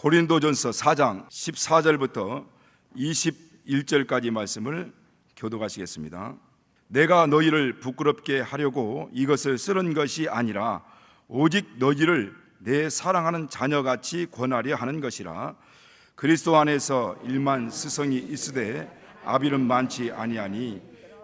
고린도전서 4장 14절부터 21절까지 말씀을 교독하시겠습니다. 내가 너희를 부끄럽게 하려고 이것을 쓰는 것이 아니라 오직 너희를 내 사랑하는 자녀같이 권하려 하는 것이라. 그리스도 안에서 일만 스승이 있으되 아비는 많지 아니하니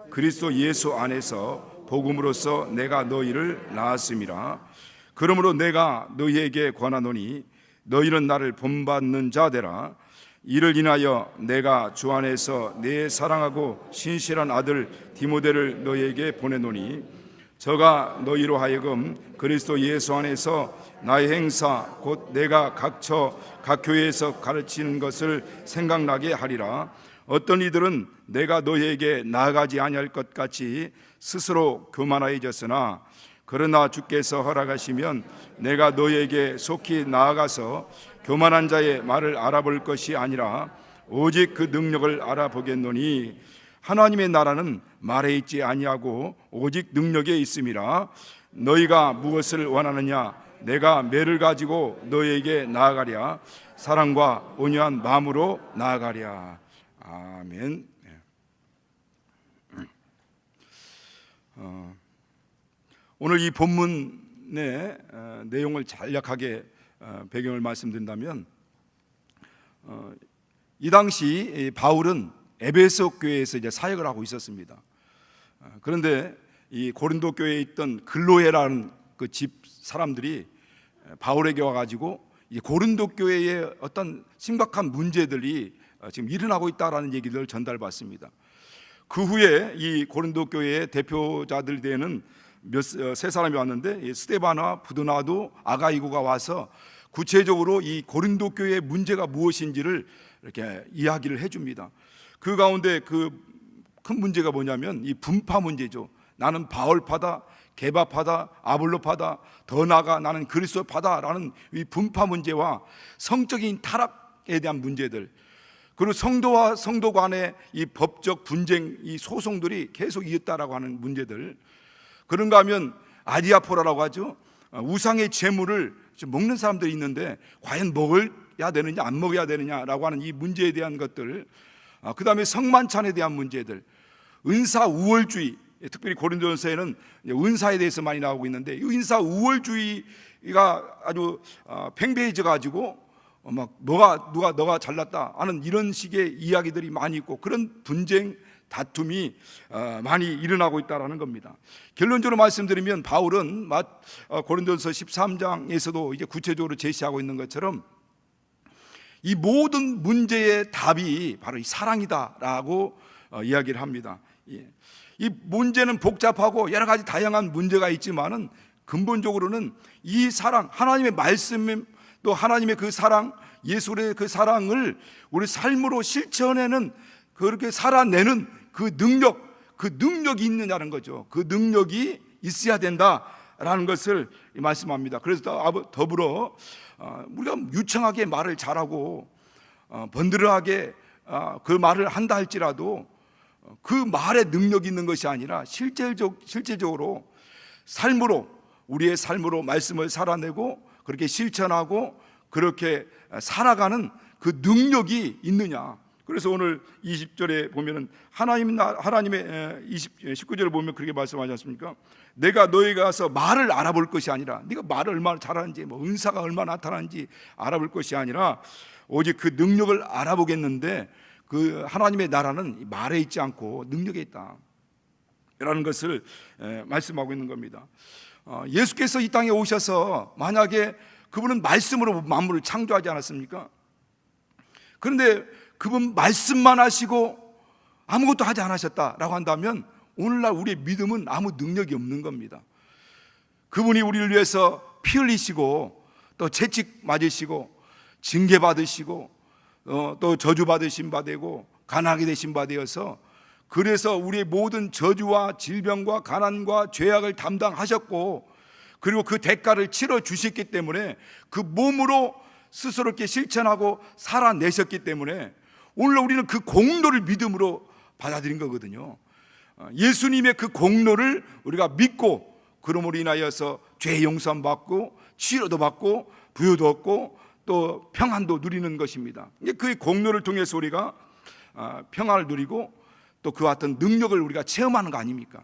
그리스도 예수 안에서 복음으로써 내가 너희를 낳았음이라. 그러므로 내가 너희에게 권하노니 너희는 나를 본받는 자 되라. 이를 인하여 내가 주 안에서 내 사랑하고 신실한 아들 디모데를 너희에게 보내노니 저가 너희로 하여금 그리스도 예수 안에서 나의 행사 곧 내가 각 교회에서 가르치는 것을 생각나게 하리라. 어떤 이들은 내가 너희에게 나아가지 아니할 것 같이 스스로 교만하여졌으나 그러나 주께서 허락하시면 내가 너희에게 속히 나아가서 교만한 자의 말을 알아볼 것이 아니라 오직 그 능력을 알아보겠노니 하나님의 나라는 말에 있지 아니하고 오직 능력에 있음이라. 너희가 무엇을 원하느냐? 내가 매를 가지고 너희에게 나아가랴. 사랑과 온유한 마음으로 나아가랴. 아멘. 오늘 이 본문의 내용을 간략하게 배경을 말씀드린다면, 이 당시 바울은 에베소 교회에서 이제 사역을 하고 있었습니다. 그런데 이 고린도 교회에 있던 글로에라는 그 집 사람들이 바울에게 와가지고 이 고린도 교회의 어떤 심각한 문제들이 지금 일어나고 있다라는 얘기를 전달받습니다. 그 후에 이 고린도 교회의 대표자들 되는 세 사람이 왔는데 스데바나, 부드나도, 아가이고가 와서 구체적으로 이 고린도 교회의 문제가 무엇인지를 이렇게 이야기를 해줍니다. 그 가운데 그 큰 문제가 뭐냐면 이 분파 문제죠. 나는 바울파다, 게바파다, 아볼로파다, 더 나아가 나는 그리스도파다라는 이 분파 문제와 성적인 타락에 대한 문제들, 그리고 성도와 성도 간의 이 법적 분쟁, 이 소송들이 계속 이었다라고 하는 문제들. 그런가 하면 아디아포라라고 하죠. 우상의 제물을 먹는 사람들이 있는데 과연 먹어야 되느냐 안 먹어야 되느냐라고 하는 이 문제에 대한 것들, 그 다음에 성만찬에 대한 문제들, 은사 우월주의, 특별히 고린도전서에는 은사에 대해서 많이 나오고 있는데 이 은사 우월주의가 아주 팽배해져 가지고 막 너가 잘났다 하는 이런 식의 이야기들이 많이 있고, 그런 분쟁 다툼이 많이 일어나고 있다는 겁니다. 결론적으로 말씀드리면 바울은 고린도전서 13장에서도 이제 구체적으로 제시하고 있는 것처럼 이 모든 문제의 답이 바로 이 사랑이다라고 이야기를 합니다. 이 문제는 복잡하고 여러 가지 다양한 문제가 있지만은 근본적으로는 이 사랑, 하나님의 말씀, 또 하나님의 그 사랑, 예수의 그 사랑을 우리 삶으로 실천해는, 그렇게 살아내는 그 능력이 있느냐는 거죠. 그 능력이 있어야 된다라는 것을 말씀합니다. 그래서 더불어 우리가 유창하게 말을 잘하고 번드러하게 그 말을 한다 할지라도 그 말에 능력이 있는 것이 아니라 실제적으로 삶으로, 우리의 삶으로 말씀을 살아내고 그렇게 실천하고 그렇게 살아가는 그 능력이 있느냐. 그래서 오늘 20절에 보면은 하나님의 19절을 보면 그렇게 말씀하지 않습니까? 내가 너희가 가서 말을 알아볼 것이 아니라, 네가 말을 얼마나 잘하는지, 은사가 얼마나 나타나는지 알아볼 것이 아니라 오직 그 능력을 알아보겠는데, 그 하나님의 나라는 말에 있지 않고 능력에 있다 라는 것을 말씀하고 있는 겁니다. 예수께서 이 땅에 오셔서 만약에 그분은 말씀으로 만물을 창조하지 않았습니까? 그런데 그분 말씀만 하시고 아무것도 하지 않으셨다라고 한다면 오늘날 우리의 믿음은 아무 능력이 없는 겁니다. 그분이 우리를 위해서 피 흘리시고 또 채찍 맞으시고 징계 받으시고 또 저주 받으신 바 되고 가난하게 되신 바 되어서, 그래서 우리의 모든 저주와 질병과 가난과 죄악을 담당하셨고, 그리고 그 대가를 치러 주셨기 때문에 그 몸으로 스스로 이렇게 실천하고 살아내셨기 때문에 오늘 우리는 그 공로를 믿음으로 받아들인 거거든요. 예수님의 그 공로를 우리가 믿고, 그러므로 인하여서 죄 용서받고 치료도 받고 부요도 얻고 또 평안도 누리는 것입니다. 그의 공로를 통해서 우리가 평안을 누리고 또 그와 같은 능력을 우리가 체험하는 거 아닙니까?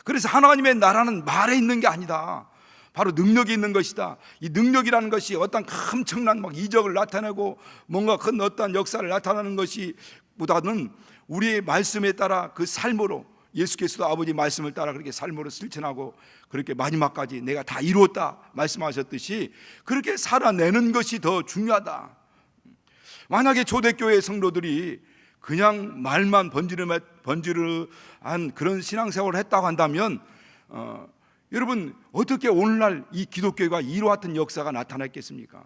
그래서 하나님의 나라는 말에 있는 게 아니다. 바로 능력이 있는 것이다. 이 능력이라는 것이 어떤 엄청난 막 이적을 나타내고 뭔가 큰 어떤 역사를 나타내는 것이 보다는 우리의 말씀에 따라 그 삶으로, 예수께서도 아버지 말씀을 따라 그렇게 삶으로 실천하고 그렇게 마지막까지 내가 다 이루었다 말씀하셨듯이 그렇게 살아내는 것이 더 중요하다. 만약에 초대교회 성도들이 그냥 말만 번지르한 그런 신앙생활을 했다고 한다면 여러분 어떻게 오늘날 이 기독교가 이와 같은 역사가 나타났겠습니까?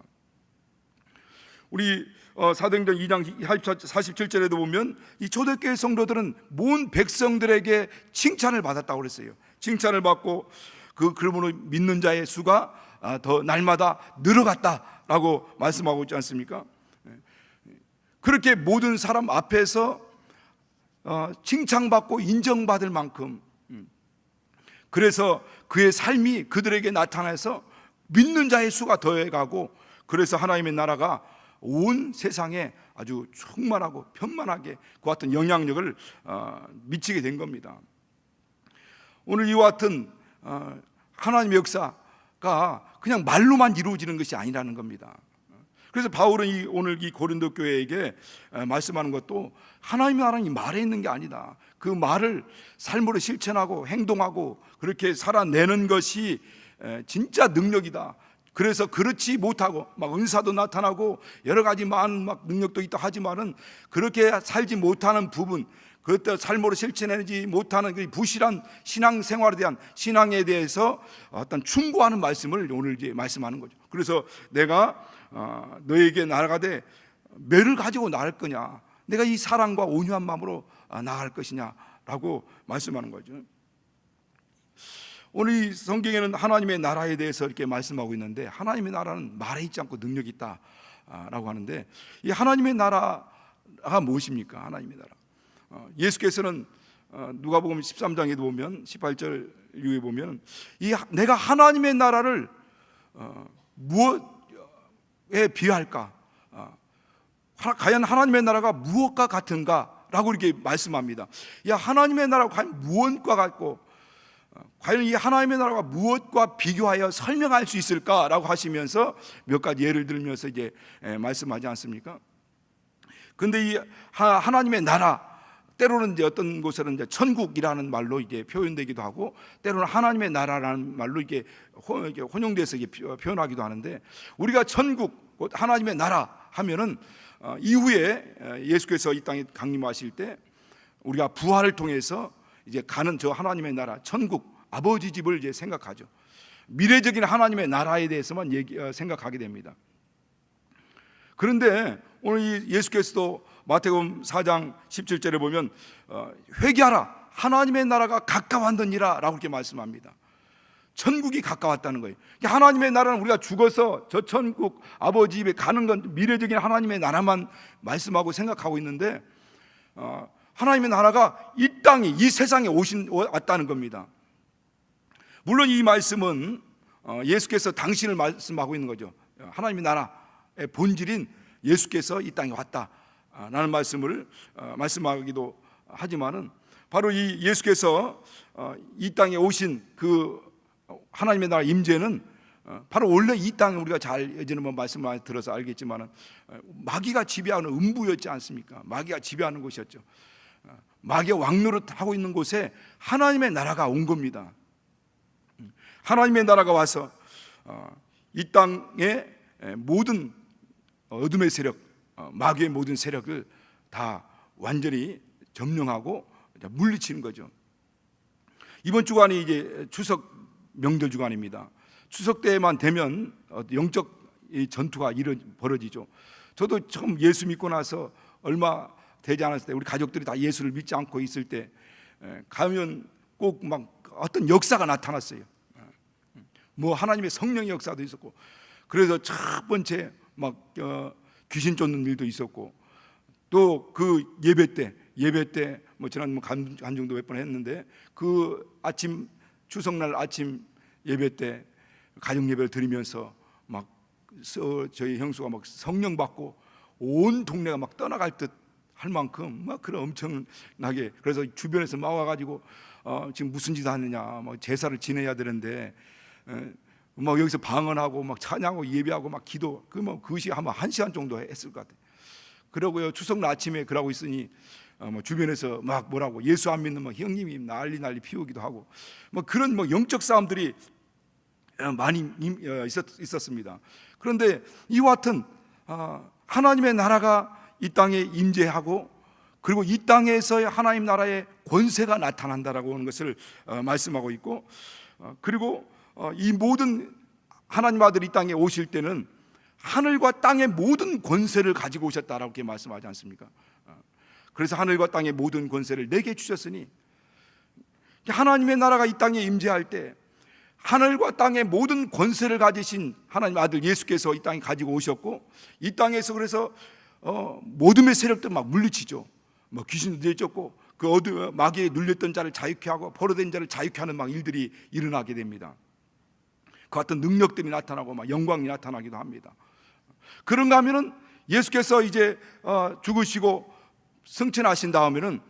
우리 사도행전 2장 47절에도 보면 이 초대교회 성도들은 모든 백성들에게 칭찬을 받았다고 그랬어요. 칭찬을 받고 그러므로 믿는 자의 수가 더 날마다 늘어갔다라고 말씀하고 있지 않습니까? 그렇게 모든 사람 앞에서 칭찬받고 인정받을 만큼, 그래서 그의 삶이 그들에게 나타나서 믿는 자의 수가 더해가고, 그래서 하나님의 나라가 온 세상에 아주 충만하고 편만하게 그 같은 영향력을 미치게 된 겁니다. 오늘 이와 같은 하나님의 역사가 그냥 말로만 이루어지는 것이 아니라는 겁니다. 그래서 바울은 오늘 이 고린도 교회에게 말씀하는 것도 하나님의 나라는 이 말에 있는 게 아니다. 그 말을 삶으로 실천하고 행동하고 그렇게 살아내는 것이 진짜 능력이다. 그래서 그렇지 못하고 막 은사도 나타나고 여러 가지 많은 막 능력도 있다 하지만은 그렇게 살지 못하는 부분, 그때 삶으로 실천하지 못하는 그 부실한 신앙생활에 대한, 신앙에 대해서 어떤 충고하는 말씀을 오늘 이제 말씀하는 거죠. 그래서 내가 너에게 나아가되 매를 가지고 나갈 거냐, 내가 이 사랑과 온유한 마음으로 나아갈 것이냐라고 말씀하는 거죠. 오늘 이 성경에는 하나님의 나라에 대해서 이렇게 말씀하고 있는데, 하나님의 나라는 말에 있지 않고 능력이 있다라고 하는데, 이 하나님의 나라가 무엇입니까? 하나님의 나라. 예수께서는 누가복음 13장에도 보면 18절 이후에 보면 내가 하나님의 나라를 무엇에 비할까? 과연 하나님의 나라가 무엇과 같은가? 라고 이렇게 말씀합니다. 야, 하나님의 나라가 과연 무엇과 같고 과연 이 하나님의 나라가 무엇과 비교하여 설명할 수 있을까라고 하시면서 몇 가지 예를 들면서 이제 말씀하지 않습니까? 근데 이 하나님의 나라, 때로는 이제 어떤 곳에는 이제 천국이라는 말로 이제 표현되기도 하고, 때로는 하나님의 나라라는 말로 이게 혼용돼서 이게 표현하기도 하는데, 우리가 천국, 하나님의 나라 하면은 이후에 예수께서 이 땅에 강림하실 때 우리가 부활을 통해서 이제 가는 저 하나님의 나라, 천국, 아버지 집을 이제 생각하죠. 미래적인 하나님의 나라에 대해서만 생각하게 됩니다. 그런데 오늘 예수께서도 마태복음 4장 17절에 보면 회개하라, 하나님의 나라가 가까웠느니라 라고 이렇게 말씀합니다. 천국이 가까웠다는 거예요. 하나님의 나라는 우리가 죽어서 저 천국 아버지 집에 가는 건 미래적인 하나님의 나라만 말씀하고 생각하고 있는데, 하나님의 나라가 이 땅에, 이 세상에 왔다는 겁니다. 물론 이 말씀은 예수께서 당신을 말씀하고 있는 거죠. 하나님의 나라의 본질인 예수께서 이 땅에 왔다라는 말씀을 말씀하기도 하지만은, 바로 이 예수께서 이 땅에 오신 그 하나님의 나라 임재는 바로 원래 이 땅에 우리가 잘 예전에 말씀 많이 들어서 알겠지만은 마귀가 지배하는 음부였지 않습니까? 마귀가 지배하는 곳이었죠. 마귀가 왕노릇하고 있는 곳에 하나님의 나라가 온 겁니다. 하나님의 나라가 와서 이 땅의 모든 어둠의 세력, 마귀의 모든 세력을 다 완전히 점령하고 물리치는 거죠. 이번 주간이 이제 추석 명절 주간입니다. 추석 때만 되면 영적 전투가 벌어지죠. 저도 처음 예수 믿고 나서 얼마 되지 않았을 때, 우리 가족들이 다 예수를 믿지 않고 있을 때 가면 꼭 막 어떤 역사가 나타났어요. 뭐 하나님의 성령의 역사도 있었고, 그래서 첫 번째 막 귀신 쫓는 일도 있었고, 또 그 예배 때 뭐 저는 간증도 몇 번 했는데, 그 아침 추석날 아침 예배 때 가정 예배를 드리면서 막 저희 형수가 막 성령 받고 온 동네가 막 떠나갈 듯 할 만큼 막 그런 엄청나게, 그래서 주변에서 막 와가지고 지금 무슨 짓 하느냐, 막 제사를 지내야 되는데 막 여기서 방언하고 막 찬양하고 예배하고 막 기도, 그것이 아마 1시간 정도 했을 것 같아요. 그러고요, 추석날 아침에 그러고 있으니 뭐 주변에서 막 뭐라고 예수 안 믿는 뭐 형님이 난리 피우기도 하고 뭐 그런 뭐 영적 싸움들이 많이 있었습니다. 그런데 이와 같은 하나님의 나라가 이 땅에 임재하고, 그리고 이 땅에서의 하나님 나라의 권세가 나타난다라고 하는 것을 말씀하고 있고, 그리고 이 모든 하나님 아들이 이 땅에 오실 때는 하늘과 땅의 모든 권세를 가지고 오셨다라고 이렇게 말씀하지 않습니까? 그래서 하늘과 땅의 모든 권세를 내게 주셨으니, 하나님의 나라가 이 땅에 임재할 때 하늘과 땅의 모든 권세를 가지신 하나님 아들 예수께서 이 땅에 가지고 오셨고, 이 땅에서 그래서 모둠의 세력들 막 물리치죠. 뭐 귀신도 내쫓고 그 어둠 마귀에 눌렸던 자를 자유케 하고 포로된 자를 자유케 하는 막 일들이 일어나게 됩니다. 그 같은 능력들이 나타나고 막 영광이 나타나기도 합니다. 그런가 하면은 예수께서 이제 죽으시고 승천하신 다음에는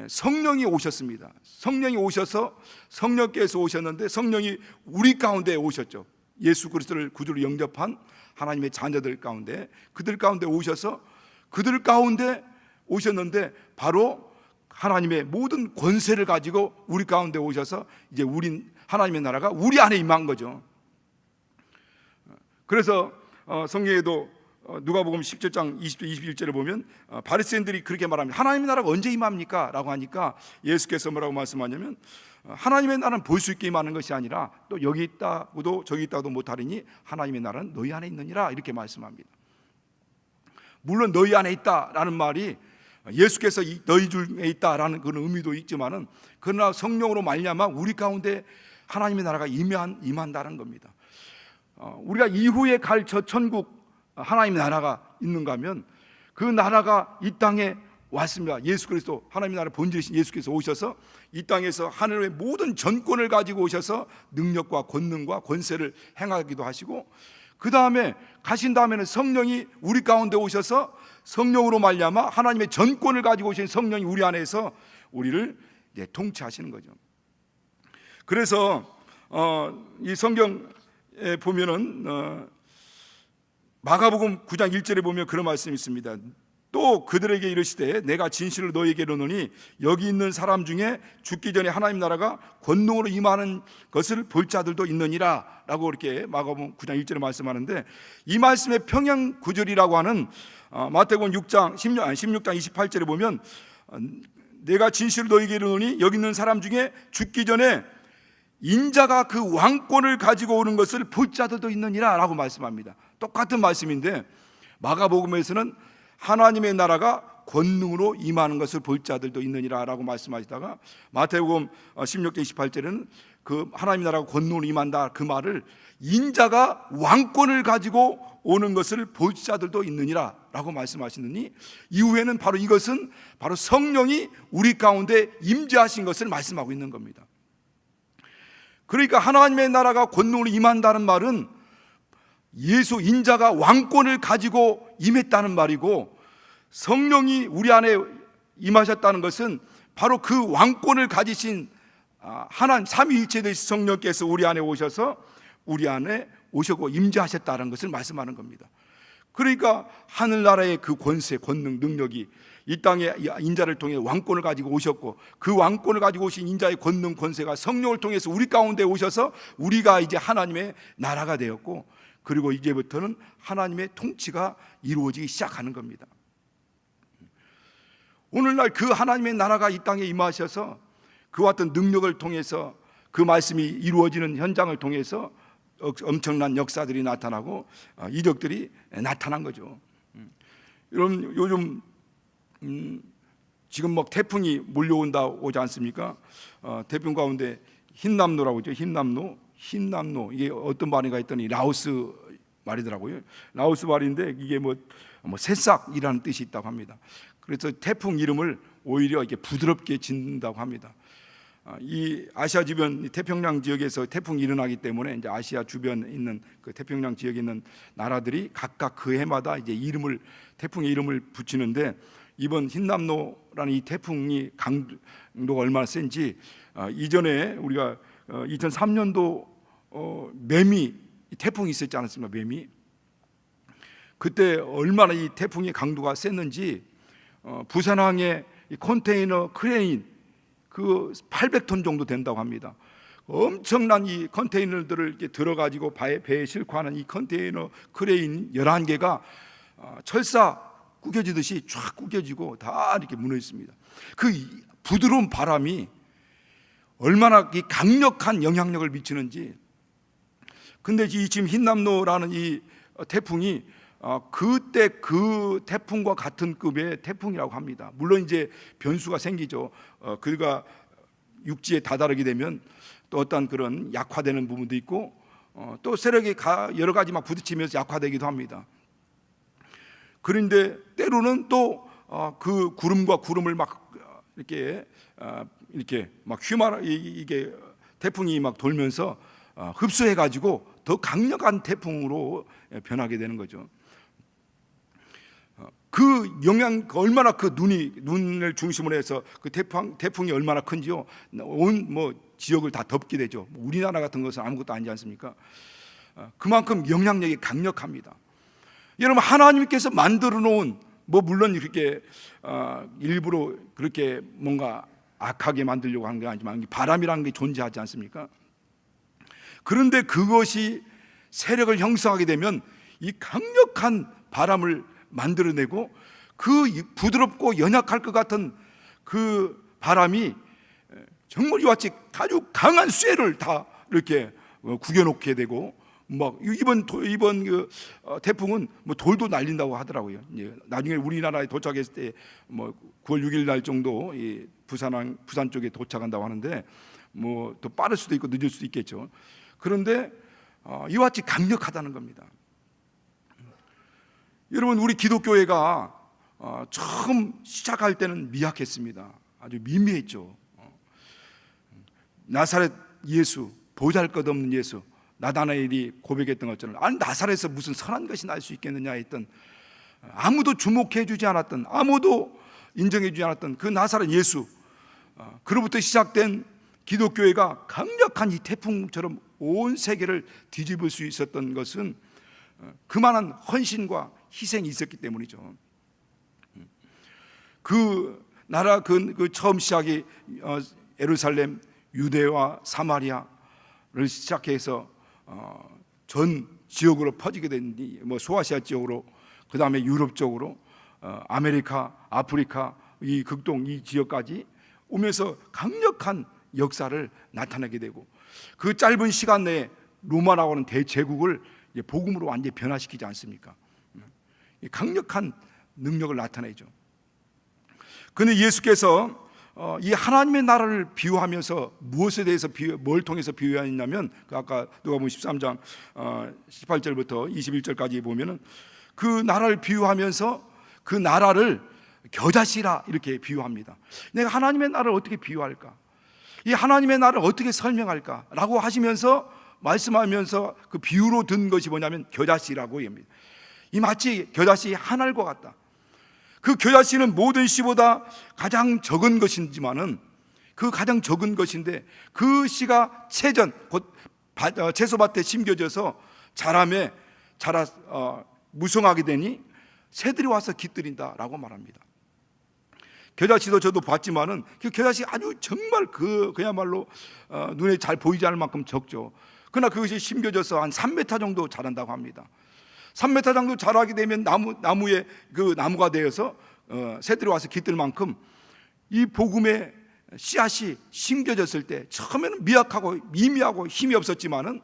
성령이 오셨습니다. 성령이 오셔서, 성령께서 오셨는데 성령이 우리 가운데 오셨죠. 예수 그리스도를 구주로 영접한 하나님의 자녀들 가운데, 그들 가운데 오셔서, 그들 가운데 오셨는데 바로 하나님의 모든 권세를 가지고 우리 가운데 오셔서 이제 하나님의 나라가 우리 안에 임한 거죠. 그래서 성경에도 누가복음 17장 20절 21절을 보면 바리새인들이 그렇게 말합니다. 하나님의 나라가 언제 임합니까? 라고 하니까 예수께서 뭐라고 말씀하냐면, 하나님의 나라는 볼 수 있게 임하는 것이 아니라 또 여기 있다고도 저기 있다고도 못하리니 하나님의 나라는 너희 안에 있느니라, 이렇게 말씀합니다. 물론 너희 안에 있다라는 말이 예수께서 너희 중에 있다라는 그런 의미도 있지만은, 그러나 성령으로 말미암아 우리 가운데 하나님의 나라가 임한다는 겁니다. 우리가 이후에 갈 저 천국 하나님의 나라가 있는가 하면 그 나라가 이 땅에 왔습니다. 예수 그리스도, 하나님의 나라 본질이신 예수께서 오셔서 이 땅에서 하늘의 모든 전권을 가지고 오셔서 능력과 권능과 권세를 행하기도 하시고, 그 다음에 가신 다음에는 성령이 우리 가운데 오셔서 성령으로 말미암아 하나님의 전권을 가지고 오신 성령이 우리 안에서 우리를 통치하시는 거죠. 그래서 이 성경에 보면은 마가복음 9장 1절에 보면 그런 말씀이 있습니다. 또 그들에게 이르시되 내가 진실로 너희에게 이르노니 여기 있는 사람 중에 죽기 전에 하나님 나라가 권능으로 임하는 것을 볼 자들도 있느니라 라고 이렇게 마가복음 9장 1절에 말씀하는데, 이 말씀의 평행 구절이라고 하는 마태복음 16장 28절에 보면 내가 진실로 너희에게 이르노니 여기 있는 사람 중에 죽기 전에 인자가 그 왕권을 가지고 오는 것을 볼 자들도 있느니라 라고 말씀합니다. 똑같은 말씀인데 마가복음에서는 하나님의 나라가 권능으로 임하는 것을 볼 자들도 있느니라 라고 말씀하시다가, 마태복음 16장 28절에는 그 하나님의 나라가 권능으로 임한다, 그 말을 인자가 왕권을 가지고 오는 것을 볼 자들도 있느니라 라고 말씀하시느니, 이후에는 바로 이것은 바로 성령이 우리 가운데 임재하신 것을 말씀하고 있는 겁니다. 그러니까 하나님의 나라가 권능으로 임한다는 말은 예수 인자가 왕권을 가지고 임했다는 말이고, 성령이 우리 안에 임하셨다는 것은 바로 그 왕권을 가지신 하나님 삼위일체 되신 성령께서 우리 안에 오셔서 우리 안에 오셨고 임재하셨다는 것을 말씀하는 겁니다. 그러니까 하늘나라의 그 권세, 권능, 능력이 이 땅에 인자를 통해 왕권을 가지고 오셨고, 그 왕권을 가지고 오신 인자의 권능, 권세가 성령을 통해서 우리 가운데 오셔서 우리가 이제 하나님의 나라가 되었고, 그리고 이제부터는 하나님의 통치가 이루어지기 시작하는 겁니다. 오늘날 그 하나님의 나라가 이 땅에 임하셔서 그와 같은 능력을 통해서 그 말씀이 이루어지는 현장을 통해서 엄청난 역사들이 나타나고 이적들이 나타난 거죠. 여러분, 요즘 지금 막 태풍이 몰려온다 오지 않습니까? 태풍 가운데 흰남노라고 하죠. 흰남노 이게 어떤 말인가 했더니 라오스 말이더라고요. 라오스 말인데 이게 뭐 새싹이라는 뜻이 있다고 합니다. 그래서 태풍 이름을 오히려 이렇게 부드럽게 짓는다고 합니다. 이 아시아 주변 태평양 지역에서 태풍이 일어나기 때문에 이제 아시아 주변에 있는 그 태평양 지역에 있는 나라들이 각각 그 해마다 이제 태풍의 이름을 붙이는데, 이번 흰남노라는 이 태풍이 강도가 얼마나 센지 이전에 우리가 2003년도 매미 태풍이 있었지 않았습니까? 매미. 그때 얼마나 이 태풍의 강도가 셌는지 부산항에 이 컨테이너 크레인 그 800톤 정도 된다고 합니다. 엄청난 이 컨테이너들을 이렇게 들어가지고 배에 싣고 하는 이 컨테이너 크레인 11개가 철사 구겨지듯이 쫙 구겨지고 다 이렇게 무너 있습니다. 그 부드러운 바람이 얼마나 이 강력한 영향력을 미치는지. 근데 지금 흰남노라는 이 태풍이 그때 그 태풍과 같은 급의 태풍이라고 합니다. 물론 이제 변수가 생기죠. 그가 육지에 다다르게 되면 또 어떤 그런 약화되는 부분도 있고, 또 세력이 여러 가지 막 부딪히면서 약화되기도 합니다. 그런데 때로는 또 그 구름과 구름을 막 이렇게 막 이게 태풍이 막 돌면서 흡수해 가지고 더 강력한 태풍으로 변하게 되는 거죠. 그 영향, 얼마나 그 눈을 중심으로 해서 그 태풍이 얼마나 큰지요. 온 지역을 다 덮게 되죠. 우리나라 같은 것은 아무것도 아니지 않습니까? 그만큼 영향력이 강력합니다. 여러분, 하나님께서 만들어 놓은, 물론 이렇게 일부러 그렇게 뭔가 악하게 만들려고 하는 게 아니지만 바람이라는 게 존재하지 않습니까? 그런데 그것이 세력을 형성하게 되면 이 강력한 바람을 만들어내고, 그 부드럽고 연약할 것 같은 그 바람이 정말 이와 같이 아주 강한 쇠를 다 이렇게 구겨놓게 되고, 이번 그 태풍은 돌도 날린다고 하더라고요. 나중에 우리나라에 도착했을 때 9월 6일 날 정도 이 부산 쪽에 도착한다고 하는데, 더 빠를 수도 있고 늦을 수도 있겠죠. 그런데 이와 같이 강력하다는 겁니다. 여러분, 우리 기독교회가 처음 시작할 때는 미약했습니다. 아주 미미했죠. 나사렛 예수, 보잘것없는 예수, 나다나엘이 고백했던 것처럼, 아니 나사렛에서 무슨 선한 것이 날 수 있겠느냐 했던, 아무도 주목해 주지 않았던, 아무도 인정해 주지 않았던 그 나사렛 예수, 그로부터 시작된 기독교회가 강력한 이 태풍처럼 온 세계를 뒤집을 수 있었던 것은 그만한 헌신과 희생이 있었기 때문이죠. 그 나라 그 처음 시작이 예루살렘, 유대와 사마리아를 시작해서 전 지역으로 퍼지게 된, 소아시아 지역으로, 그 다음에 유럽 쪽으로, 아메리카, 아프리카, 이 극동 이 지역까지 오면서 강력한 역사를 나타내게 되고, 그 짧은 시간 내에 로마라고 하는 대제국을 복음으로 완전히 변화시키지 않습니까? 강력한 능력을 나타내죠. 그런데 예수께서 이 하나님의 나라를 비유하면서 무엇에 대해서 뭘 통해서 비유하냐면, 아까 누가복음 13장 18절부터 21절까지 보면은 그 나라를 비유하면서 그 나라를 겨자씨라 이렇게 비유합니다. 내가 하나님의 나라를 어떻게 비유할까? 이 하나님의 나라를 어떻게 설명할까? 라고 하시면서 말씀하면서 그 비유로 든 것이 뭐냐면 겨자씨라고 합니다. 이 마치 겨자씨 한 알과 같다. 그 겨자씨는 모든 씨보다 가장 적은 것이지만은, 그 가장 적은 것인데 그 씨가 채전, 곧 채소밭에 심겨져서 자라매 무성하게 되니 새들이 와서 깃들인다라고 말합니다. 겨자씨도 저도 봤지만은 그 겨자씨 아주 정말 그야말로 눈에 잘 보이지 않을 만큼 적죠. 그러나 그것이 심겨져서 한 3m 정도 자란다고 합니다. 3m 정도 자라게 되면 나무에 그 나무가 되어서 새들이 와서 깃들 만큼 이 복음의 씨앗이 심겨졌을 때 처음에는 미약하고 미미하고 힘이 없었지만은,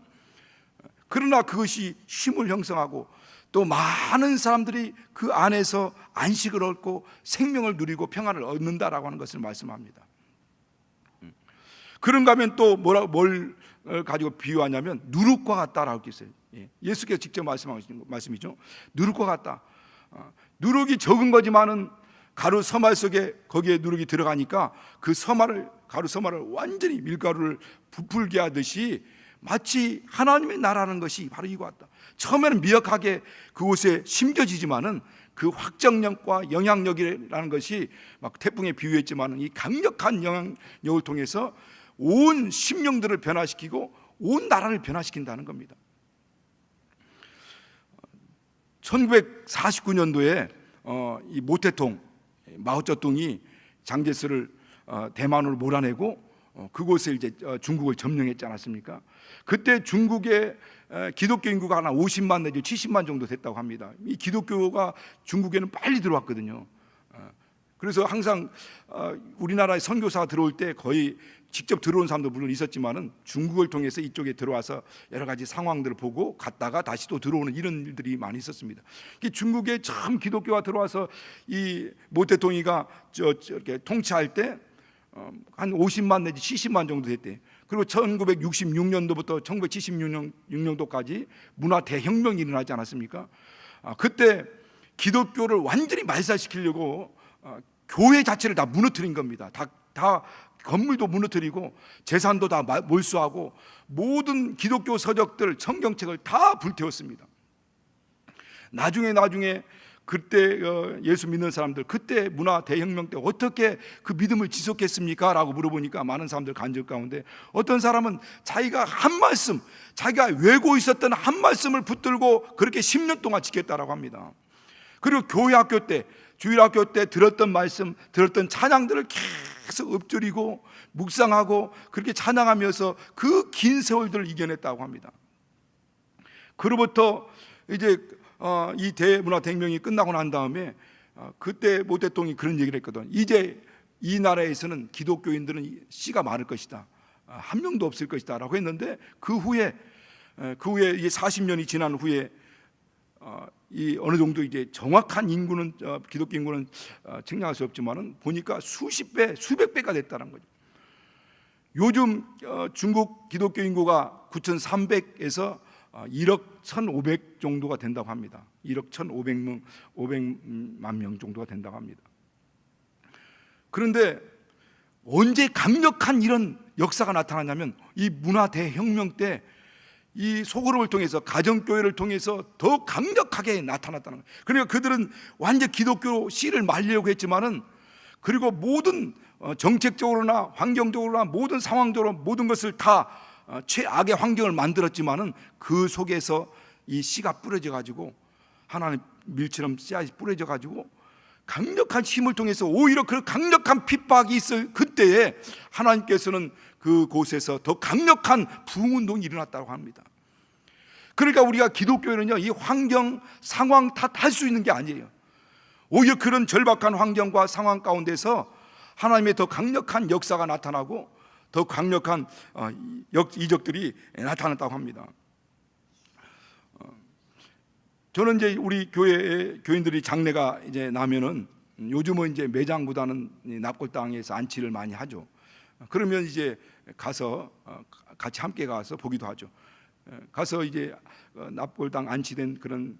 그러나 그것이 힘을 형성하고 또 많은 사람들이 그 안에서 안식을 얻고 생명을 누리고 평안을 얻는다라고 하는 것을 말씀합니다. 그런가 하면 또 뭘 가지고 비유하냐면 누룩과 같다라고 했어요. 예수께서 직접 말씀하신 말씀이죠. 누룩과 같다. 누룩이 적은 거지만은 가루 서말 속에 거기에 누룩이 들어가니까 그 가루 서말을 완전히 밀가루를 부풀게 하듯이 마치 하나님의 나라는 것이 바로 이거였다. 처음에는 미약하게 그곳에 심겨지지만은 그 확정력과 영향력이라는 것이 막 태풍에 비유했지만은 이 강력한 영향력을 통해서 온 심령들을 변화시키고 온 나라를 변화시킨다는 겁니다. 1949년도에 이 모태통 마오쩌둥이 장제스를 대만으로 몰아내고 그곳에 이제 중국을 점령했지 않았습니까? 그때 중국의 기독교 인구가 한 50만 내지 70만 정도 됐다고 합니다. 이 기독교가 중국에는 빨리 들어왔거든요. 그래서 항상 우리나라에 선교사가 들어올 때 거의 직접 들어온 사람도 물론 있었지만은 중국을 통해서 이쪽에 들어와서 여러 가지 상황들을 보고 갔다가 다시 또 들어오는 이런 일들이 많이 있었습니다. 중국에 처음 기독교가 들어와서 이 모태통이가 이렇게 통치할 때 한 50만 내지 70만 정도 됐대. 그리고 1966년도부터 1976년도까지 문화 대혁명이 일어나지 않았습니까? 그때 기독교를 완전히 말살시키려고 교회 자체를 다 무너뜨린 겁니다. 다 건물도 무너뜨리고 재산도 다 몰수하고 모든 기독교 서적들, 성경책을 다 불태웠습니다. 나중에 그때 예수 믿는 사람들, 그때 문화 대혁명 때 어떻게 그 믿음을 지속했습니까? 라고 물어보니까 많은 사람들 간증 가운데 어떤 사람은 자기가 한 말씀, 자기가 외고 있었던 한 말씀을 붙들고 그렇게 10년 동안 지켰다라고 합니다. 그리고 교회 학교 때, 주일학교 때 들었던 말씀, 들었던 찬양들을 계속 읊조리고 묵상하고 그렇게 찬양하면서 그 긴 세월들을 이겨냈다고 합니다. 그로부터 이제 이 대문화 대혁명이 끝나고 난 다음에 그때 모태통이 그런 얘기를 했거든. 이제 이 나라에서는 기독교인들은 씨가 많을 것이다, 한 명도 없을 것이다 라고 했는데 그 후에 이제 40년이 지난 후에 이 어느 정도 이제 정확한 인구는 기독교 인구는 측량할 수 없지만은 보니까 수십 배, 수백 배가 됐다는 거죠. 요즘 중국 기독교 인구가 9,300에서 1억 1,500 정도가 된다고 합니다. 1억 1,500만 명 정도가 된다고 합니다. 그런데 언제 강력한 이런 역사가 나타나냐면 이 문화 대혁명 때 이 소그룹을 통해서, 가정교회를 통해서 더 강력하게 나타났다는 거예요. 그러니까 그들은 완전 기독교 씨를 말리려고 했지만은, 그리고 모든 정책적으로나 환경적으로나 모든 상황적으로 모든 것을 다 최악의 환경을 만들었지만은 그 속에서 이 씨가 뿌려져 가지고 하나님 밀처럼 씨앗이 뿌려져 가지고 강력한 힘을 통해서 오히려 그 강력한 핍박이 있을 그때에 하나님께서는 그곳에서 더 강력한 부흥운동이 일어났다고 합니다. 그러니까 우리가 기독교회는요, 이 환경, 상황 탓할 수 있는 게 아니에요. 오히려 그런 절박한 환경과 상황 가운데서 하나님의 더 강력한 역사가 나타나고 더 강력한 이적들이 나타났다고 합니다. 저는 이제 우리 교회 교인들이 장례가 이제 나면은 요즘은 이제 매장보다는 납골당에서 안치를 많이 하죠. 그러면 이제 가서 같이 함께 가서 보기도 하죠. 가서 이제 납골당 안치된 그런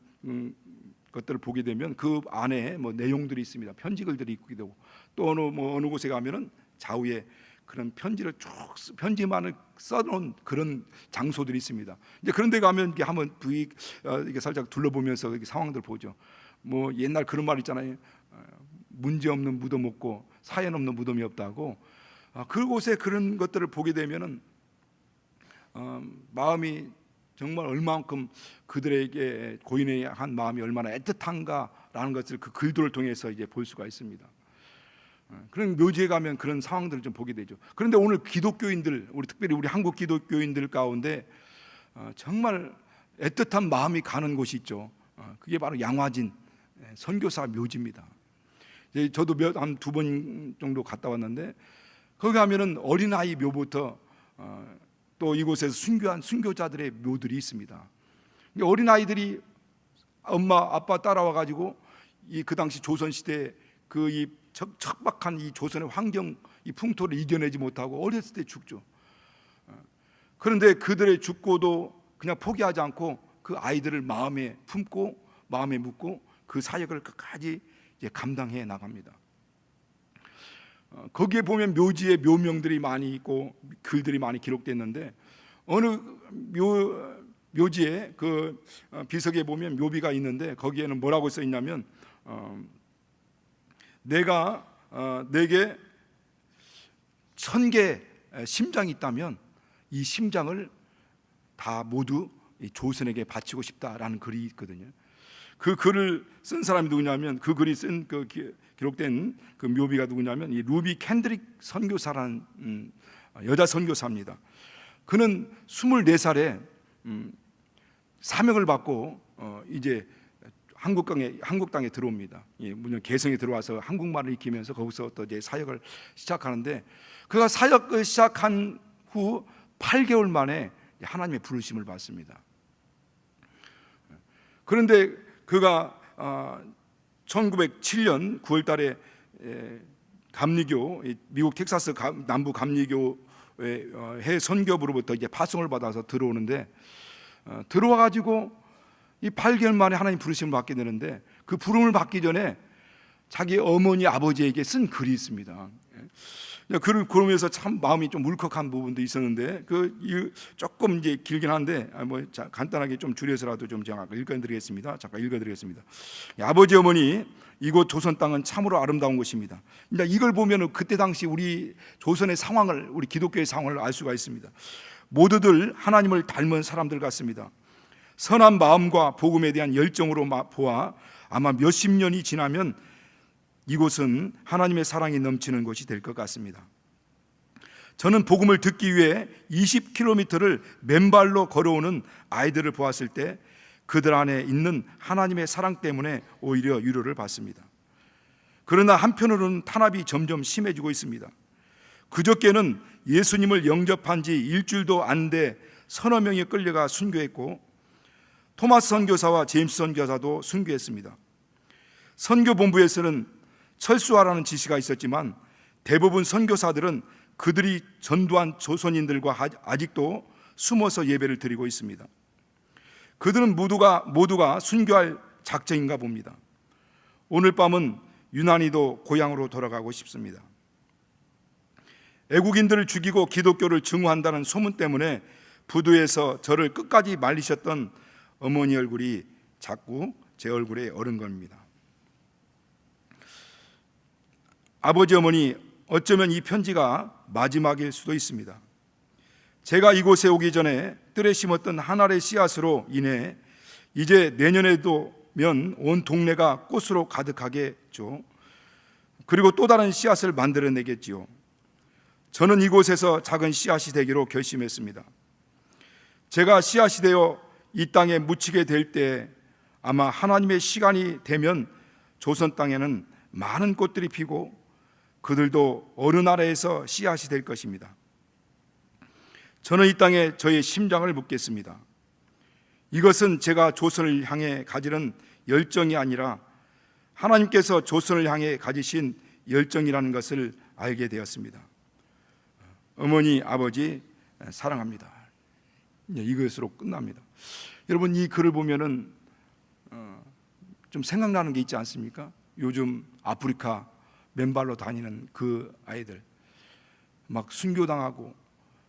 것들을 보게 되면 그 안에 뭐 내용들이 있습니다. 편지글들이 있기도 하고, 또 어느 곳에 가면은 좌우에 그런 편지만을 써놓은 그런 장소들이 있습니다. 이제 그런 데 가면 이렇게 한번 이게 살짝 둘러보면서 이렇게 상황들 보죠. 뭐 옛날 그런 말 있잖아요. 문제 없는 무덤 없고 사연 없는 무덤이 없다고. 그곳에 그런 것들을 보게 되면은 마음이 정말 얼마만큼 그들에게 고인의 한 마음이 얼마나 애틋한가라는 것을 그 글들을 통해서 이제 볼 수가 있습니다. 그런 묘지에 가면 그런 상황들을 좀 보게 되죠. 그런데 오늘 기독교인들, 특별히 우리 한국 기독교인들 가운데 정말 애틋한 마음이 가는 곳이 있죠. 그게 바로 양화진 선교사 묘지입니다. 저도 한 2번 정도 갔다 왔는데, 거기 가면은 어린아이 묘부터 또 이곳에서 순교한 순교자들의 묘들이 있습니다. 어린아이들이 엄마 아빠 따라와 가지고 그 당시 조선 시대 이 척박한 이 조선의 환경, 이 풍토를 이겨내지 못하고 어렸을 때 죽죠. 그런데 그들의 죽고도 그냥 포기하지 않고 그 아이들을 마음에 품고 마음에 묻고 그 사역을 끝까지 이제 감당해 나갑니다. 거기에 보면 묘지에 묘명들이 많이 있고 글들이 많이 기록됐는데 어느 묘지에 그 비석에 보면 묘비가 있는데 거기에는 뭐라고 써 있냐면 내가 내게 1000개 심장이 있다면 이 심장을 다 모두 조선에게 바치고 싶다라는 글이 있거든요. 그 글을 쓴 사람이 누구냐면 그 글이 쓴 그 기록된 그 묘비가 누구냐면 이 루비 캔드릭 선교사라는 여자 선교사입니다. 그는 24살에 사명을 받고 이제 한국 땅에 들어옵니다. 물론 개성에 들어와서 한국말을 익히면서 거기서 또 이제 사역을 시작하는데 그가 사역을 시작한 후 8개월 만에 하나님의 부르심을 받습니다. 그런데 그가 1907년 9월 달에 감리교 미국 텍사스 남부 감리교의 해 선교부로부터 이제 파송을 받아서 들어오는데 들어와 가지고 이 8개월 만에 하나님 부르심을 받게 되는데 그 부름을 받기 전에 자기 어머니 아버지에게 쓴 글이 있습니다. 글을 그러면서 참 마음이 좀 울컥한 부분도 있었는데 조금 이제 길긴 한데 간단하게 좀 줄여서라도 좀 제가 읽어드리겠습니다. 잠깐 읽어드리겠습니다. 아버지 어머니, 이곳 조선 땅은 참으로 아름다운 곳입니다. 이걸 보면은 그때 당시 우리 조선의 상황을, 우리 기독교의 상황을 알 수가 있습니다. 모두들 하나님을 닮은 사람들 같습니다. 선한 마음과 복음에 대한 열정으로 보아 아마 몇십 년이 지나면 이곳은 하나님의 사랑이 넘치는 곳이 될 것 같습니다. 저는 복음을 듣기 위해 20km를 맨발로 걸어오는 아이들을 보았을 때 그들 안에 있는 하나님의 사랑 때문에 오히려 위로를 받습니다. 그러나 한편으로는 탄압이 점점 심해지고 있습니다. 그저께는 예수님을 영접한 지 일주일도 안 돼 서너 명이 끌려가 순교했고 토마스 선교사와 제임스 선교사도 순교했습니다. 선교본부에서는 철수하라는 지시가 있었지만 대부분 선교사들은 그들이 전도한 조선인들과 아직도 숨어서 예배를 드리고 있습니다. 그들은 모두가 순교할 작정인가 봅니다. 오늘 밤은 유난히도 고향으로 돌아가고 싶습니다. 애국인들을 죽이고 기독교를 증오한다는 소문 때문에 부두에서 저를 끝까지 말리셨던 어머니 얼굴이 자꾸 제 얼굴에 어른 겁니다. 아버지 어머니, 어쩌면 이 편지가 마지막일 수도 있습니다. 제가 이곳에 오기 전에 뜰에 심었던 한 알의 씨앗으로 인해 이제 내년에도면 온 동네가 꽃으로 가득하겠죠. 그리고 또 다른 씨앗을 만들어내겠지요. 저는 이곳에서 작은 씨앗이 되기로 결심했습니다. 제가 씨앗이 되어 이 땅에 묻히게 될 때 아마 하나님의 시간이 되면 조선 땅에는 많은 꽃들이 피고 그들도 어느 나라에서 씨앗이 될 것입니다. 저는 이 땅에 저의 심장을 묻겠습니다. 이것은 제가 조선을 향해 가지는 열정이 아니라 하나님께서 조선을 향해 가지신 열정이라는 것을 알게 되었습니다. 어머니, 아버지 사랑합니다. 이것으로 끝납니다. 여러분, 이 글을 보면은 좀 생각나는 게 있지 않습니까? 요즘 아프리카 맨발로 다니는 그 아이들 막 순교당하고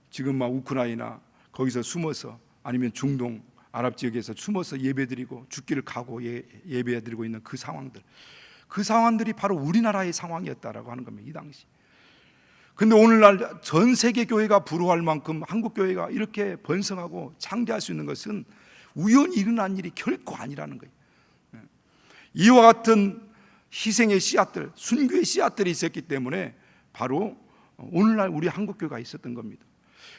지금 막 우크라이나 거기서 숨어서 아니면 중동 아랍 지역에서 숨어서 예배드리고 죽기를 각오 예배드리고 있는 그 상황들이 바로 우리나라의 상황이었다라고 하는 겁니다. 이 당시. 근데 오늘날 전 세계 교회가 부러워할 만큼 한국 교회가 이렇게 번성하고 창대할 수 있는 것은 우연히 일어난 일이 결코 아니라는 거예요. 이와 같은 희생의 씨앗들, 순교의 씨앗들이 있었기 때문에 바로 오늘날 우리 한국 교회가 있었던 겁니다.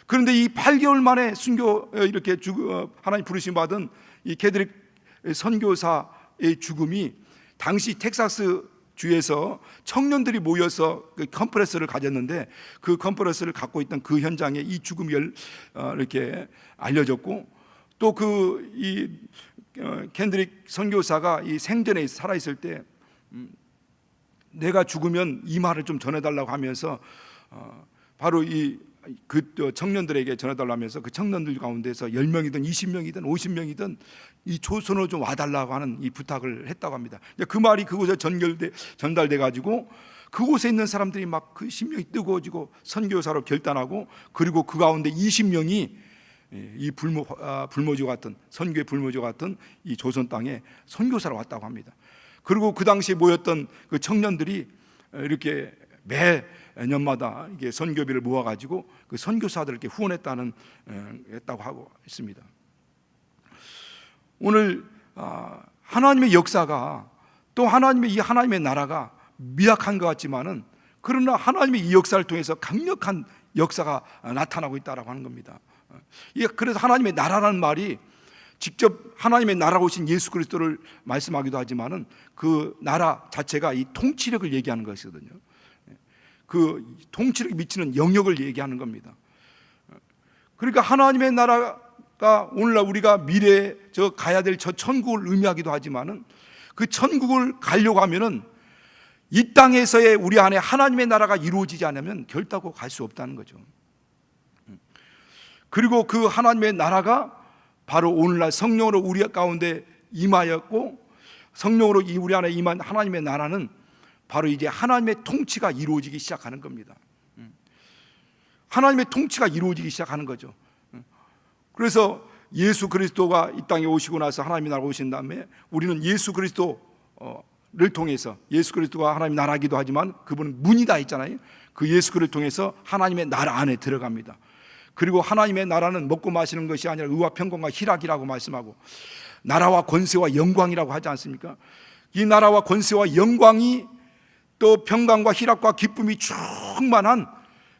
그런데 이 8개월 만에 순교 이렇게 하나님 부르심 받은 이 캐드릭 선교사의 죽음이 당시 텍사스 주에서 청년들이 모여서 그 컨퍼런스를 가졌는데 그 컨퍼런스를 갖고 있던 그 현장에 이 죽음이 이렇게 알려졌고 또 이 캔드릭 선교사가 이 생전에 살아 있을 때 내가 죽으면 이 말을 좀 전해달라고 하면서 바로 그 청년들에게 전해달라고 하면서 그 청년들 가운데서 10명이든 20명이든 50명이든 이 조선으로 좀 와달라고 하는 이 부탁을 했다고 합니다. 그 말이 그곳에 전달돼 가지고 그곳에 있는 사람들이 막 그 심령이 뜨거워지고 선교사로 결단하고, 그리고 그 가운데 20명이 이 불모지와 같은, 선교의 불모지와 같은 이 조선 땅에 선교사로 왔다고 합니다. 그리고 그 당시에 모였던 그 청년들이 이렇게 매년마다 이게 선교비를 모아가지고 그 선교사들에게 후원했다고 하고 있습니다. 오늘 하나님의 역사가, 또 하나님의 나라가 미약한 것 같지만은, 그러나 하나님의 이 역사를 통해서 강력한 역사가 나타나고 있다라고 하는 겁니다. 그래서 하나님의 나라라는 말이 직접 하나님의 나라로 오신 예수 그리스도를 말씀하기도 하지만은, 그 나라 자체가 이 통치력을 얘기하는 것이거든요. 그 통치력이 미치는 영역을 얘기하는 겁니다. 그러니까 하나님의 나라가 오늘날 우리가 미래에 가야 될 저 천국을 의미하기도 하지만은, 그 천국을 가려고 하면은 이 땅에서의 우리 안에 하나님의 나라가 이루어지지 않으면 결단코 갈 수 없다는 거죠. 그리고 그 하나님의 나라가 바로 오늘날 성령으로 우리 가운데 임하였고, 성령으로 우리 안에 임한 하나님의 나라는 바로 이제 하나님의 통치가 이루어지기 시작하는 겁니다. 하나님의 통치가 이루어지기 시작하는 거죠. 그래서 예수 그리스도가 이 땅에 오시고 나서 하나님의 나라가 오신 다음에, 우리는 예수 그리스도를 통해서, 예수 그리스도가 하나님의 나라이기도 하지만 그분은 문이 다 있잖아요. 그 예수 그리스도를 통해서 하나님의 나라 안에 들어갑니다. 그리고 하나님의 나라는 먹고 마시는 것이 아니라 의와 평강과 희락이라고 말씀하고, 나라와 권세와 영광이라고 하지 않습니까? 이 나라와 권세와 영광이, 또 평강과 희락과 기쁨이 충만한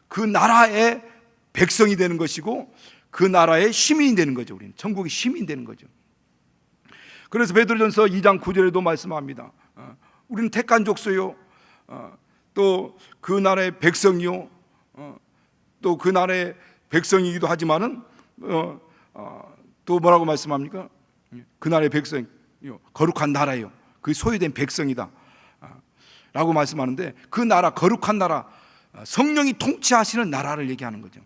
그 나라의 백성이 되는 것이고, 그 나라의 시민이 되는 거죠. 우리는 천국의 시민이 되는 거죠. 그래서 베드로전서 2장 9절에도 말씀합니다. 우리는 택한 족속이요, 또 그 나라의 백성이요, 또 그 나라의 백성이기도 하지만은 또 뭐라고 말씀합니까? 그 나라의 백성이요, 거룩한 나라요, 그 소유된 백성이다 라고 말씀하는데, 그 나라, 거룩한 나라, 성령이 통치하시는 나라를 얘기하는 거죠.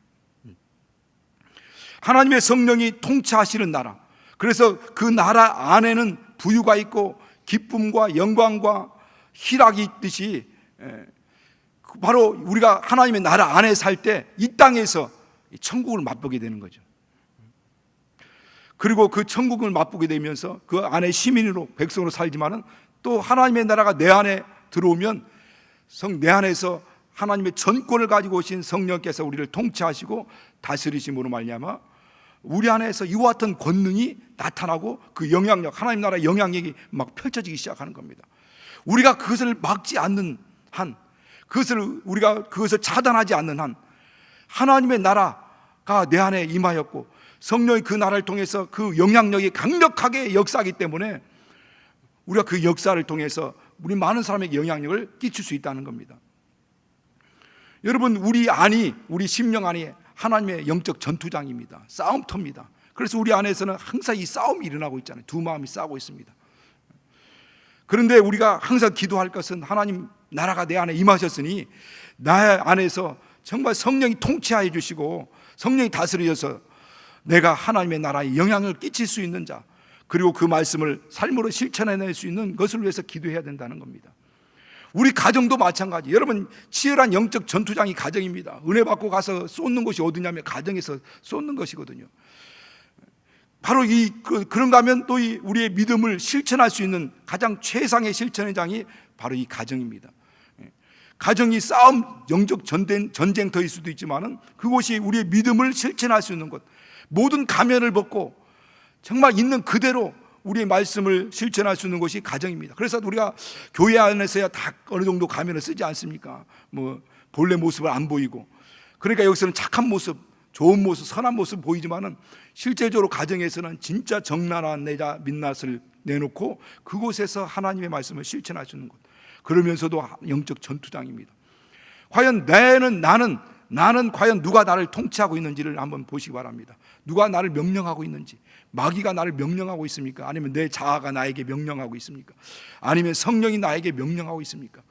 하나님의 성령이 통치하시는 나라. 그래서 그 나라 안에는 부유가 있고 기쁨과 영광과 희락이 있듯이, 바로 우리가 하나님의 나라 안에 살 때 이 땅에서 천국을 맛보게 되는 거죠. 그리고 그 천국을 맛보게 되면서 그 안에 시민으로, 백성으로 살지만은, 또 하나님의 나라가 내 안에 들어오면 내 안에서 하나님의 전권을 가지고 오신 성령께서 우리를 통치하시고 다스리심으로 말미암아 우리 안에서 이와 같은 권능이 나타나고, 그 영향력, 하나님 나라의 영향력이 막 펼쳐지기 시작하는 겁니다. 우리가 그것을 막지 않는 한, 그것을 차단하지 않는 한, 하나님의 나라가 내 안에 임하였고, 성령이 그 나라를 통해서 그 영향력이 강력하게 역사하기 때문에 우리가 그 역사를 통해서 우리 많은 사람에게 영향력을 끼칠 수 있다는 겁니다. 여러분, 우리 심령 안이 하나님의 영적 전투장입니다. 싸움터입니다. 그래서 우리 안에서는 항상 이 싸움이 일어나고 있잖아요. 두 마음이 싸우고 있습니다. 그런데 우리가 항상 기도할 것은, 하나님 나라가 내 안에 임하셨으니 나 안에서 정말 성령이 통치하여 주시고 성령이 다스려서 내가 하나님의 나라에 영향을 끼칠 수 있는 자, 그리고 그 말씀을 삶으로 실천해낼 수 있는 것을 위해서 기도해야 된다는 겁니다. 우리 가정도 마찬가지. 여러분, 치열한 영적 전투장이 가정입니다. 은혜 받고 가서 쏟는 곳이 어디냐면 가정에서 쏟는 것이거든요. 바로 그런가 하면 또 우리의 믿음을 실천할 수 있는 가장 최상의 실천의 장이 바로 이 가정입니다. 가정이 싸움, 영적 전쟁터일 수도 있지만은 그곳이 우리의 믿음을 실천할 수 있는 곳, 모든 가면을 벗고 정말 있는 그대로 우리의 말씀을 실천할 수 있는 곳이 가정입니다. 그래서 우리가 교회 안에서야 다 어느 정도 가면을 쓰지 않습니까? 본래 모습을 안 보이고, 그러니까 여기서는 착한 모습, 좋은 모습, 선한 모습 보이지만은 실제적으로 가정에서는 진짜 정나라한 내자 민낯을 내놓고 그곳에서 하나님의 말씀을 실천할 수 있는 곳, 그러면서도 영적 전투장입니다. 과연 나는 과연 누가 나를 통치하고 있는지를 한번 보시기 바랍니다. 누가 나를 명령하고 있는지, 마귀가 나를 명령하고 있습니까? 아니면 내 자아가 나에게 명령하고 있습니까? 아니면 성령이 나에게 명령하고 있습니까?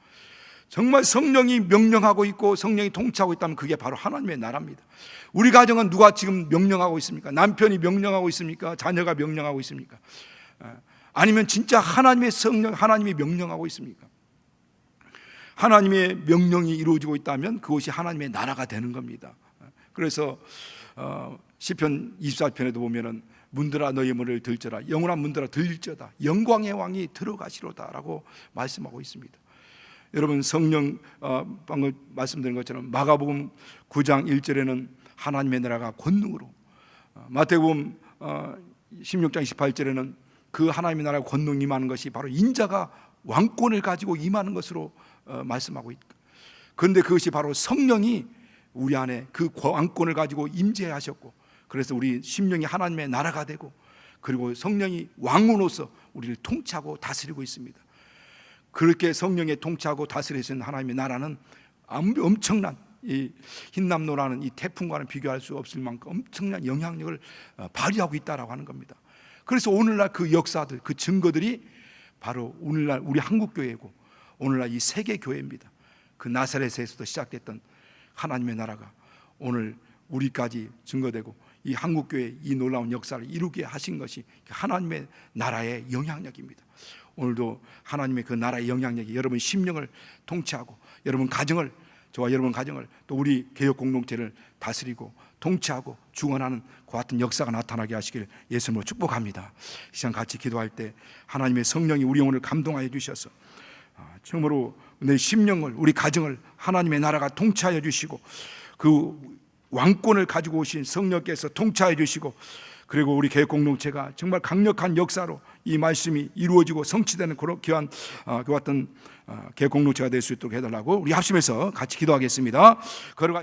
정말 성령이 명령하고 있고 성령이 통치하고 있다면 그게 바로 하나님의 나라입니다. 우리 가정은 누가 지금 명령하고 있습니까? 남편이 명령하고 있습니까? 자녀가 명령하고 있습니까? 아니면 진짜 하나님의 성령, 하나님이 명령하고 있습니까? 하나님의 명령이 이루어지고 있다면 그것이 하나님의 나라가 되는 겁니다. 그래서 시편 24편에도 보면은 문들아 너희 문을 들져라, 영원한 문들아 들릴지어다, 영광의 왕이 들어가시로다라고 말씀하고 있습니다. 여러분, 성령 방금 말씀드린 것처럼 마가복음 9장 1절에는 하나님의 나라가 권능으로, 마태복음 16장 28절에는 그 하나님의 나라가 권능이 임하는 것이 바로 인자가 왕권을 가지고 임하는 것으로 말씀하고 있다. 그런데 그것이 바로 성령이 우리 안에 그 왕권을 가지고 임재하셨고, 그래서 우리 심령이 하나님의 나라가 되고, 그리고 성령이 왕으로서 우리를 통치하고 다스리고 있습니다. 그렇게 성령에 통치하고 다스리시는 하나님의 나라는 엄청난 이 흰남노라는 이 태풍과는 비교할 수 없을 만큼 엄청난 영향력을 발휘하고 있다라고 하는 겁니다. 그래서 오늘날 그 역사들, 그 증거들이 바로 오늘날 우리 한국교회고 오늘날 이 세계교회입니다. 그 나사렛에서도 시작됐던 하나님의 나라가 오늘 우리까지 증거되고 이 한국교회 이 놀라운 역사를 이루게 하신 것이 하나님의 나라의 영향력입니다. 오늘도 하나님의 그 나라의 영향력이 여러분 심령을 통치하고 여러분 가정을, 저와 여러분 가정을, 또 우리 개혁 공동체를 다스리고 통치하고 주관하는 그 같은 역사가 나타나게 하시길 예수님으로 축복합니다. 이 시간 같이 기도할 때 하나님의 성령이 우리 영혼을 감동하여 주셔서 처음으로 내 심령을, 우리 가정을 하나님의 나라가 통치하여 주시고 그 왕권을 가지고 오신 성령께서 통치하여 주시고, 그리고 우리 개혁 공동체가 정말 강력한 역사로 이 말씀이 이루어지고 성취되는 그런 귀한 그 같은 개혁 공동체가 될 수 있도록 해달라고 우리 합심해서 같이 기도하겠습니다.